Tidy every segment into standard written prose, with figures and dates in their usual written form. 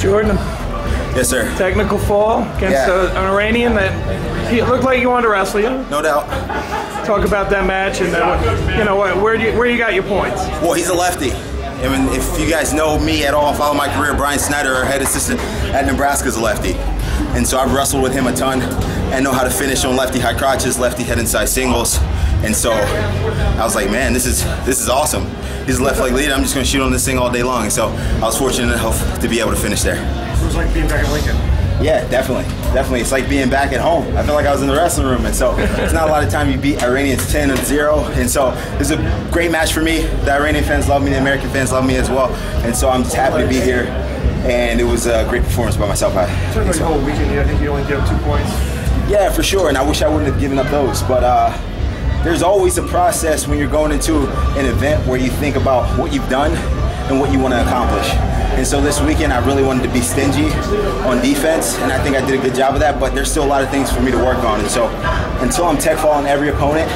Jordan. Yes, sir. Technical fall against an Iranian that he looked like he wanted to wrestle you. No doubt. Talk about that match and where you got your points. Well, he's a lefty. I mean, if you guys know me at all, follow my career, Brian Snyder, our head assistant at Nebraska, is a lefty. And so I've wrestled with him a ton and know how to finish on lefty high crotches, lefty head inside singles. And so I was like, man, this is awesome. He's a left leg lead. I'm just going to shoot on this thing all day long. And so I was fortunate enough to be able to finish there. It was like being back in Lincoln. Yeah, definitely. It's like being back at home. I feel like I was in the wrestling room, and so it's not a lot of time you beat Iranians 10-0, and so it was a great match for me. The Iranian fans love me, the American fans love me as well, and so I'm just happy to be here, and it was a great performance by myself. Certainly the whole weekend, I think you only gave up 2 points. Yeah, for sure, and I wish I wouldn't have given up those, but there's always a process when you're going into an event where you think about what you've done and what you want to accomplish. And so this weekend I really wanted to be stingy on defense, and I think I did a good job of that, but there's still a lot of things for me to work on. And so until I'm tech falling every opponent,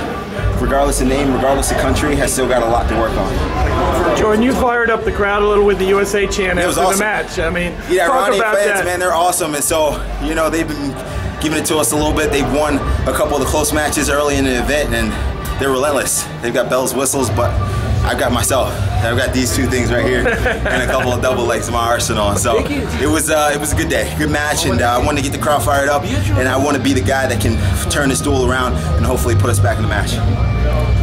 regardless of name, regardless of country, I still got a lot to work on. Jordan, you fired up the crowd a little with the USA chant after the match. I mean, yeah, talk Iranian about fans, that. man, they're awesome. And so, they've been giving it to us a little bit. They've won a couple of the close matches early in the event, and they're relentless. They've got bells, whistles, but I've got myself. I've got these 2 things right here and a couple of double legs in my arsenal. So it was a good day, good match, and I want to get the crowd fired up, and I want to be the guy that can turn this duel around and hopefully put us back in the match.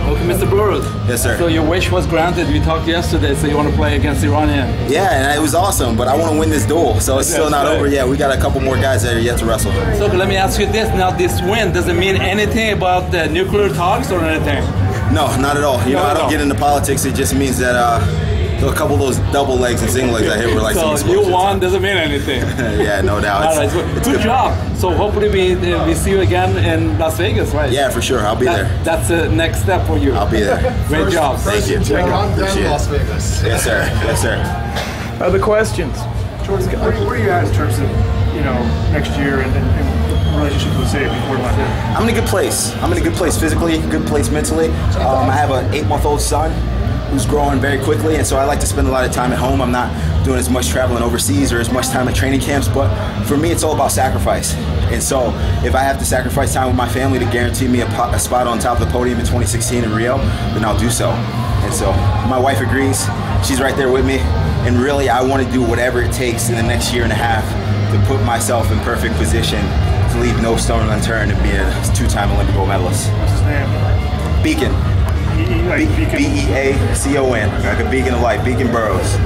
Okay, Mr. Burroughs. Yes, sir. So your wish was granted. We talked yesterday, so you want to play against Iranian. Yeah, and it was awesome, but I want to win this duel, so it's still not over yet. We got a couple more guys that are yet to wrestle. So let me ask you this. Now, this win, does it mean anything about the nuclear talks or anything? No, not at all. I don't get into politics. It just means that a couple of those double legs and single legs I hit were like so some you won doesn't mean anything. Yeah, no doubt. All right, so good job. So hopefully we see you again in Las Vegas, right? Yeah, for sure. I'll be there. That's the next step for you. I'll be there. Great job. Thank you. Appreciate it. Las Vegas. Yes, sir. Yes, sir. Other questions? Jordan, where are you at in terms of next year and relationship with the city before like that? I'm in a good place. I'm in a good place physically, good place mentally. I have an 8-month-old son who's growing very quickly, and so I like to spend a lot of time at home. I'm not doing as much traveling overseas or as much time at training camps, but for me it's all about sacrifice. And so if I have to sacrifice time with my family to guarantee me a spot on top of the podium in 2016 in Rio, then I'll do so. And so my wife agrees. She's right there with me, and really I want to do whatever it takes in the next year and a half to put myself in perfect position to leave no stone unturned and be a 2-time Olympic gold medalist. What's his name? Beacon. B-E-A-C-O-N, like a beacon of light, Beacon Burroughs.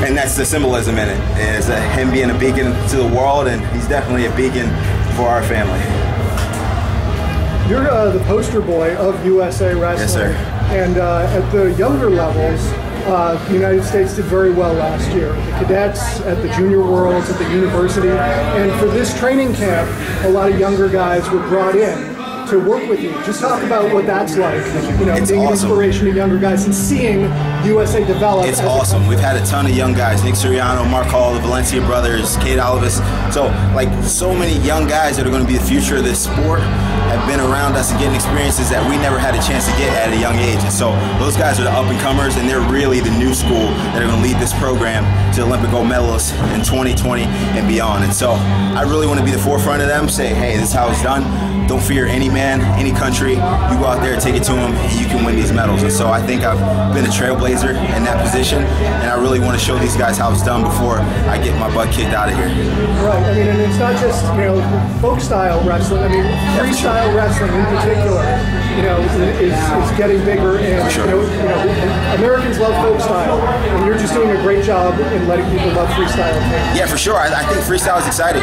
And that's the symbolism in it, is him being a beacon to the world, and he's definitely a beacon for our family. You're the poster boy of USA Wrestling. Yes, sir. And at the younger levels, the United States did very well last year. The cadets, at the Junior Worlds, at the university. And for this training camp, a lot of younger guys were brought in to work with you. Just talk about what that's like, it's being awesome. an inspiration to younger guys and seeing USA develop. It's awesome. We've had a ton of young guys, Nick Suriano, Mark Hall, the Valencia brothers, Kate Olivis. So many young guys that are going to be the future of this sport have been around us and getting experiences that we never had a chance to get at a young age. And so those guys are the up-and-comers, and they're really the new school that are going to lead this program to Olympic gold medalists in 2020 and beyond. And so I really want to be the forefront of them, say, hey, this is how it's done. Don't fear any man, any country. You go out there, take it to them, and you can win these medals. And so I think I've been a trailblazer in that position, and I really want to show these guys how it's done before I get my butt kicked out of here. Right. I mean, and it's not just folk style wrestling. I mean, freestyle wrestling in particular, is getting bigger, and sure. Americans love folk style, and you're just doing a great job in letting people love freestyle. Yeah, for sure. I think freestyle is exciting.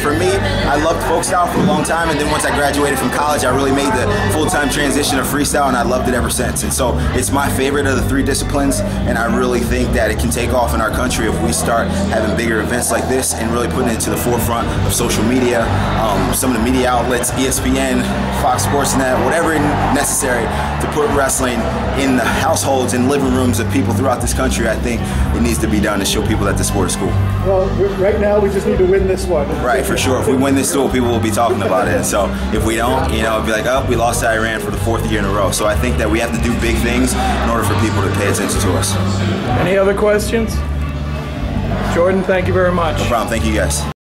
For me, I loved folk style for a long time, and then once I graduated from college, I really made the full-time transition of freestyle, and I loved it ever since. And so it's my favorite of the 3 disciplines, and I really think that it can take off in our country if we start having bigger events like this and really putting it to the forefront of social media, some of the media outlets, ESPN, Fox Sports Net, whatever necessary to put wrestling in the households and living rooms of people throughout this country. I think it needs to be done to show people that the sport is cool. Well, right now we just need to win this one. Right, for sure. If we win this duel, people will be talking about it. And so if we don't, it'll be like, oh, we lost to Iran for the 4th year in a row. So I think that we have to do big things in order for people to pay attention to us. Any other questions? Jordan, thank you very much. No problem. Thank you guys.